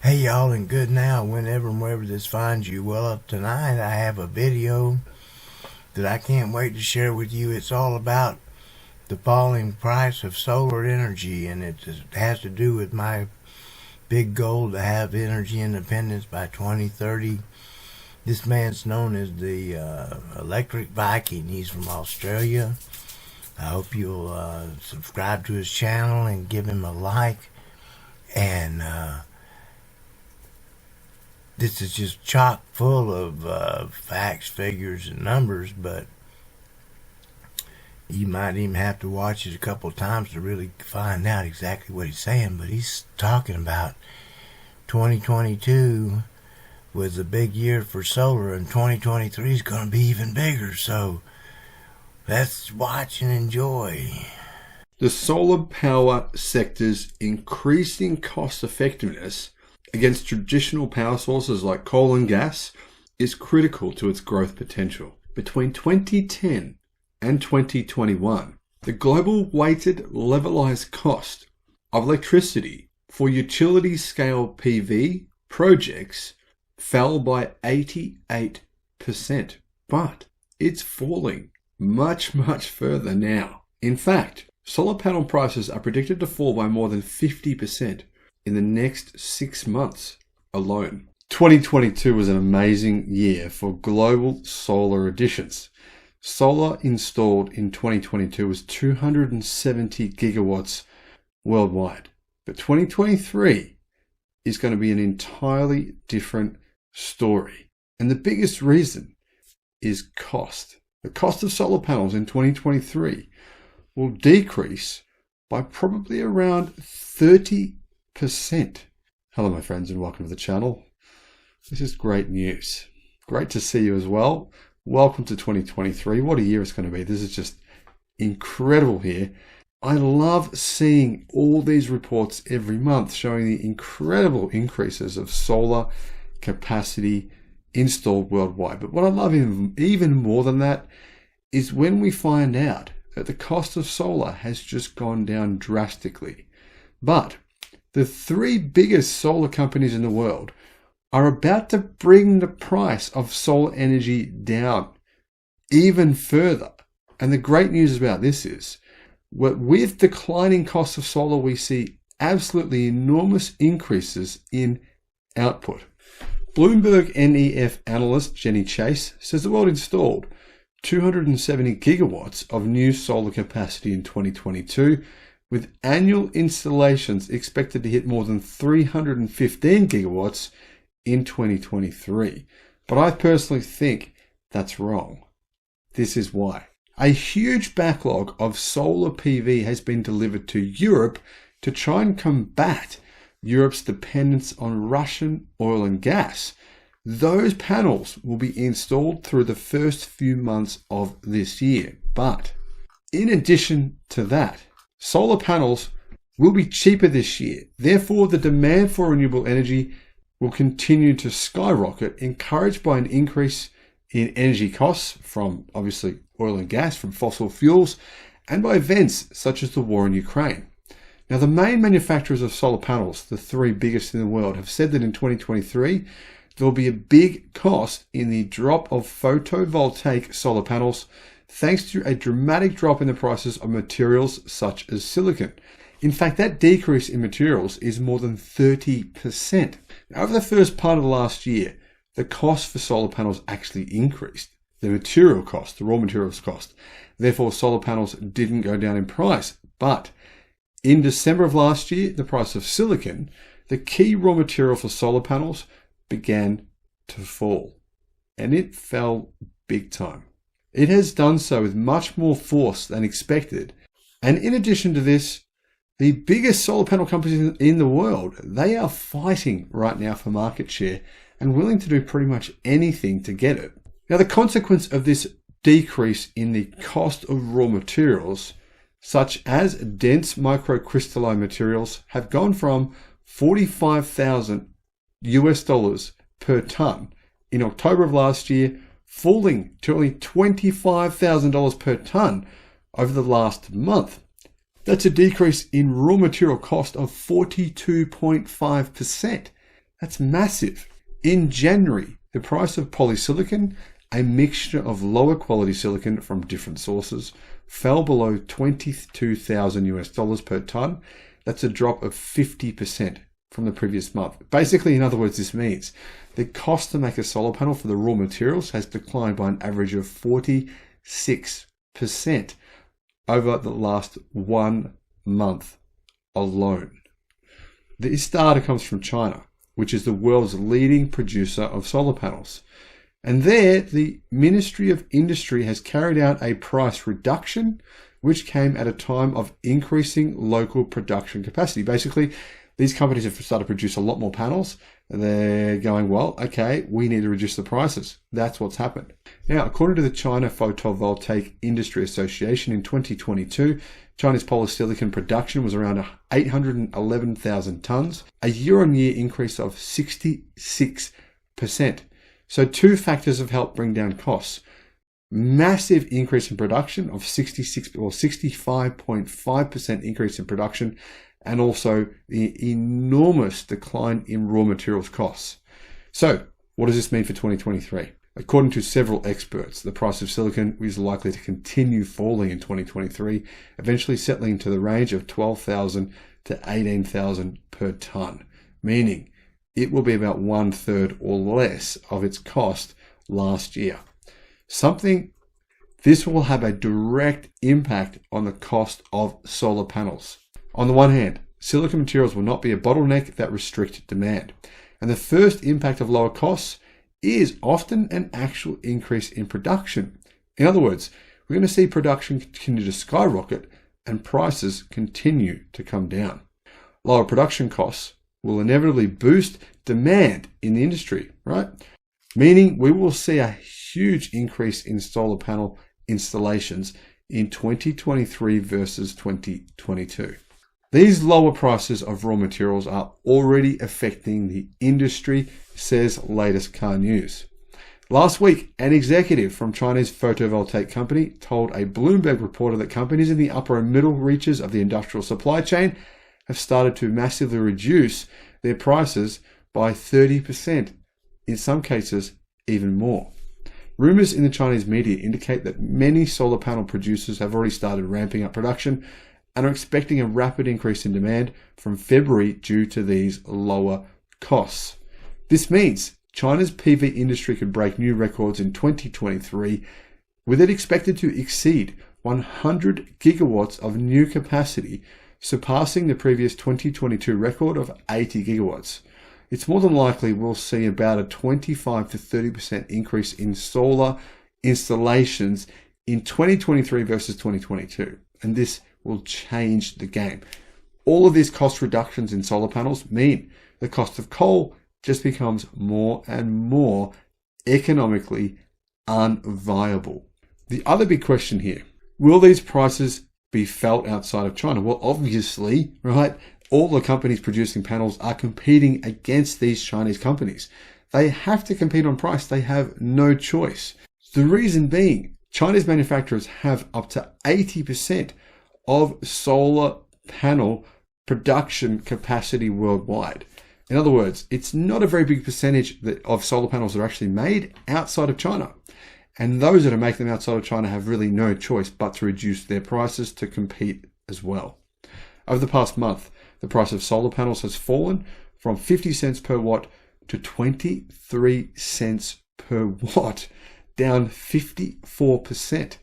Hey y'all, and good now, whenever and wherever this finds you. Well, tonight I have a video that I can't wait to share with you. It's all about the falling price of solar energy, and it has to do with my big goal to have energy independence by 2030. This man's known as the Electric Viking. He's from Australia. I hope you'll subscribe to his channel and give him a like. And this is just chock full of facts, figures, and numbers, but you might even have to watch it a couple of times to really find out exactly what he's saying. But he's talking about 2022 was a big year for solar, and 2023 is going to be even bigger. So let's watch and enjoy. The solar power sector's increasing cost effectiveness against traditional power sources like coal and gas is critical to its growth potential. Between 2010 and 2021, the global weighted levelized cost of electricity for utility-scale PV projects fell by 88%, but it's falling much further now. In fact, solar panel prices are predicted to fall by more than 50% in the next 6 months alone. 2022 was an amazing year for global solar additions. Solar installed in 2022 was 270 gigawatts worldwide. But 2023 is going to be an entirely different story. And the biggest reason is cost. The cost of solar panels in 2023 will decrease by probably around 30%. Hello my friends, and welcome to the channel. This is great news. Great to see you as well. Welcome to 2023. What a year it's going to be. This is just incredible here. I love seeing all these reports every month showing the incredible increases of solar capacity installed worldwide. But what I love even more than that is when we find out that the cost of solar has just gone down drastically. But the three biggest solar companies in the world are about to bring the price of solar energy down even further. And the great news about this is, with declining costs of solar, we see absolutely enormous increases in output. Bloomberg NEF analyst Jenny Chase says the world installed 270 gigawatts of new solar capacity in 2022, with annual installations expected to hit more than 315 gigawatts in 2023. But I personally think that's wrong. This is why. A huge backlog of solar PV has been delivered to Europe to try and combat Europe's dependence on Russian oil and gas. Those panels will be installed through the first few months of this year. But in addition to that, solar panels will be cheaper this year. Therefore, the demand for renewable energy will continue to skyrocket, encouraged by an increase in energy costs from obviously oil and gas, from fossil fuels, and by events such as the war in Ukraine. Now, the main manufacturers of solar panels, the three biggest in the world, have said that in 2023, there will be a big cost in the drop of photovoltaic solar panels, thanks to a dramatic drop in the prices of materials such as silicon. In fact, that decrease in materials is more than 30%. Now, over the first part of the last year, the cost for solar panels actually increased. The material cost, the raw materials cost. Therefore, solar panels didn't go down in price. But in December of last year, the price of silicon, the key raw material for solar panels, began to fall. And it fell big time. It has done so with much more force than expected. And in addition to this, the biggest solar panel companies in the world, they are fighting right now for market share and willing to do pretty much anything to get it. Now, the consequence of this decrease in the cost of raw materials, such as dense microcrystalline materials, have gone from $45,000 per ton in October of last year, falling to only $25,000 per ton over the last month. That's a decrease in raw material cost of 42.5%. That's massive. In January, the price of polysilicon, a mixture of lower quality silicon from different sources, fell below $22,000 per ton. That's a drop of 50% from the previous month. Basically, in other words, this means the cost to make a solar panel for the raw materials has declined by an average of 46% over the last 1 month alone. This data comes from China, which is the world's leading producer of solar panels. And there, the Ministry of Industry has carried out a price reduction, which came at a time of increasing local production capacity. Basically, these companies have started to produce a lot more panels. They're going, well, okay, we need to reduce the prices. That's what's happened. Now, according to the China Photovoltaic Industry Association, in 2022, China's polysilicon production was around 811,000 tons, a year-on-year increase of 66%. So two factors have helped bring down costs. Massive increase in production of 65.5% increase in production, and also the enormous decline in raw materials costs. So what does this mean for 2023? According to several experts, the price of silicon is likely to continue falling in 2023, eventually settling into the range of 12,000 to 18,000 per ton, meaning it will be about 1/3 or less of its cost last year. This will have a direct impact on the cost of solar panels. On the one hand, silicon materials will not be a bottleneck that restrict demand. And the first impact of lower costs is often an actual increase in production. In other words, we're going to see production continue to skyrocket and prices continue to come down. Lower production costs will inevitably boost demand in the industry, right? Meaning we will see a huge increase in solar panel installations in 2023 versus 2022. These lower prices of raw materials are already affecting the industry, says latest car news. Last week, an executive from China's photovoltaic company told a Bloomberg reporter that companies in the upper and middle reaches of the industrial supply chain have started to massively reduce their prices by 30%, in some cases even more. Rumors in the Chinese media indicate that many solar panel producers have already started ramping up production and are expecting a rapid increase in demand from February due to these lower costs. This means China's PV industry could break new records in 2023, with it expected to exceed 100 gigawatts of new capacity, surpassing the previous 2022 record of 80 gigawatts. It's more than likely we'll see about a 25 to 30% increase in solar installations in 2023 versus 2022. And this will change the game. All of these cost reductions in solar panels mean the cost of coal just becomes more and more economically unviable. The other big question here, will these prices be felt outside of China? Well, obviously, right? All the companies producing panels are competing against these Chinese companies. They have to compete on price. They have no choice. The reason being, Chinese manufacturers have up to 80% of solar panel production capacity worldwide. In other words, it's not a very big percentage of solar panels that are actually made outside of China. And those that are making them outside of China have really no choice but to reduce their prices to compete as well. Over the past month, the price of solar panels has fallen from 50 cents per watt to 23 cents per watt, down 54%.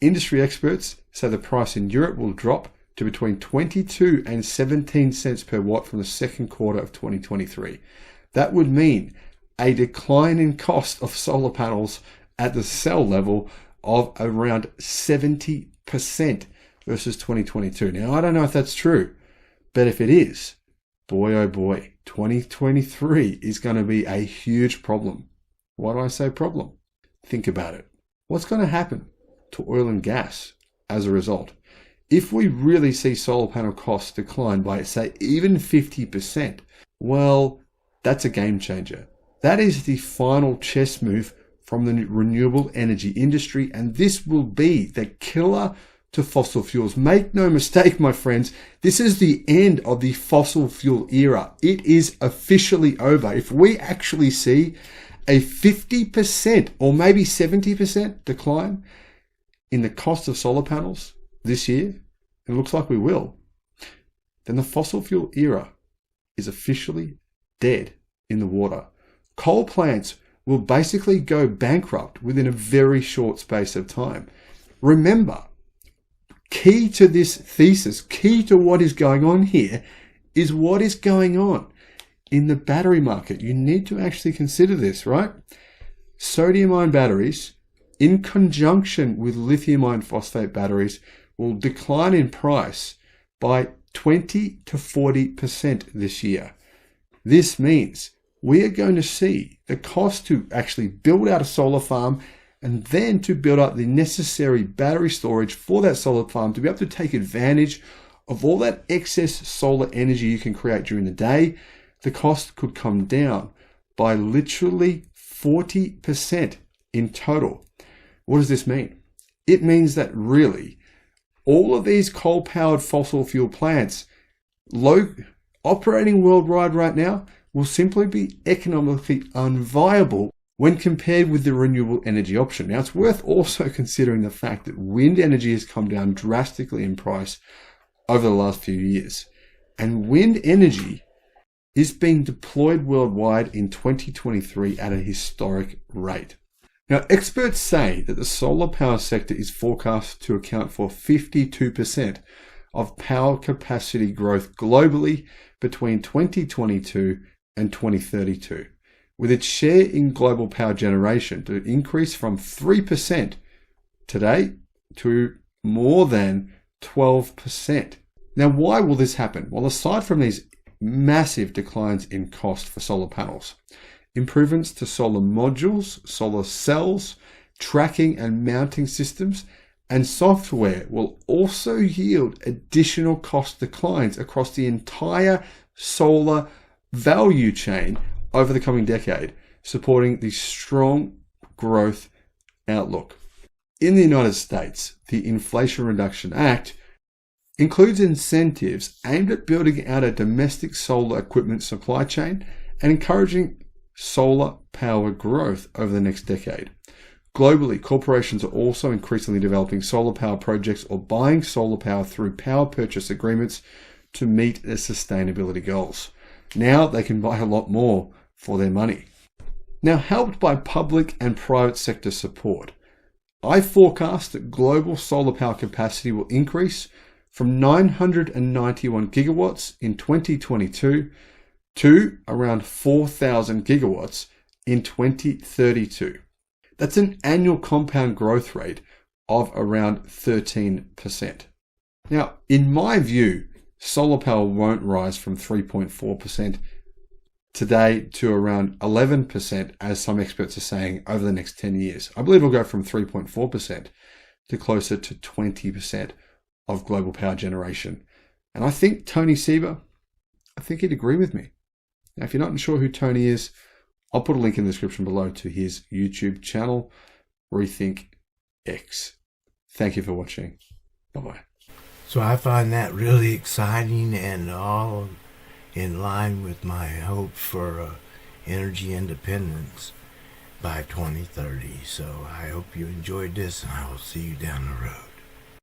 Industry experts say the price in Europe will drop to between 22 and 17 cents per watt from the second quarter of 2023. That would mean a decline in cost of solar panels at the cell level of around 70% versus 2022. Now, I don't know if that's true, but if it is, boy, oh boy, 2023 is going to be a huge problem. Why do I say problem? Think about it. What's going to happen to oil and gas as a result? If we really see solar panel costs decline by, say, even 50%, well, that's a game changer. That is the final chess move from the renewable energy industry, and this will be the killer to fossil fuels. Make no mistake, my friends, this is the end of the fossil fuel era. It is officially over. If we actually see a 50% or maybe 70% decline in the cost of solar panels this year, and it looks like we will, then the fossil fuel era is officially dead in the water. Coal plants will basically go bankrupt within a very short space of time. Remember, key to this thesis, key to what is going on here, is what is going on in the battery market. You need to actually consider this, right? Sodium-ion batteries, in conjunction with lithium-ion phosphate batteries, will decline in price by 20 to 40% this year. This means we are going to see the cost to actually build out a solar farm and then to build up the necessary battery storage for that solar farm to be able to take advantage of all that excess solar energy you can create during the day. The cost could come down by literally 40% in total. What does this mean? It means that really all of these coal-powered fossil fuel plants operating worldwide right now will simply be economically unviable when compared with the renewable energy option. Now, it's worth also considering the fact that wind energy has come down drastically in price over the last few years. And wind energy is being deployed worldwide in 2023 at a historic rate. Now, experts say that the solar power sector is forecast to account for 52% of power capacity growth globally between 2022 and 2032, with its share in global power generation to increase from 3% today to more than 12%. Now, why will this happen? Well, aside from these massive declines in cost for solar panels, improvements to solar modules, solar cells, tracking and mounting systems, and software will also yield additional cost declines across the entire solar value chain over the coming decade, supporting the strong growth outlook. In the United States, the Inflation Reduction Act includes incentives aimed at building out a domestic solar equipment supply chain and encouraging solar power growth over the next decade. Globally, corporations are also increasingly developing solar power projects or buying solar power through power purchase agreements to meet their sustainability goals. Now they can buy a lot more for their money. Now, helped by public and private sector support, I forecast that global solar power capacity will increase from 991 gigawatts in 2022 to around 4,000 gigawatts in 2032. That's an annual compound growth rate of around 13%. Now, in my view, solar power won't rise from 3.4% today to around 11%, as some experts are saying, over the next 10 years. I believe it'll go from 3.4% to closer to 20% of global power generation. And I think Tony Seba, I think he'd agree with me. Now, if you're not sure who Tony is, I'll put a link in the description below to his YouTube channel, Rethink X. Thank you for watching. Bye-bye. So I find that really exciting and all in line with my hope for energy independence by 2030. So I hope you enjoyed this, and I will see you down the road.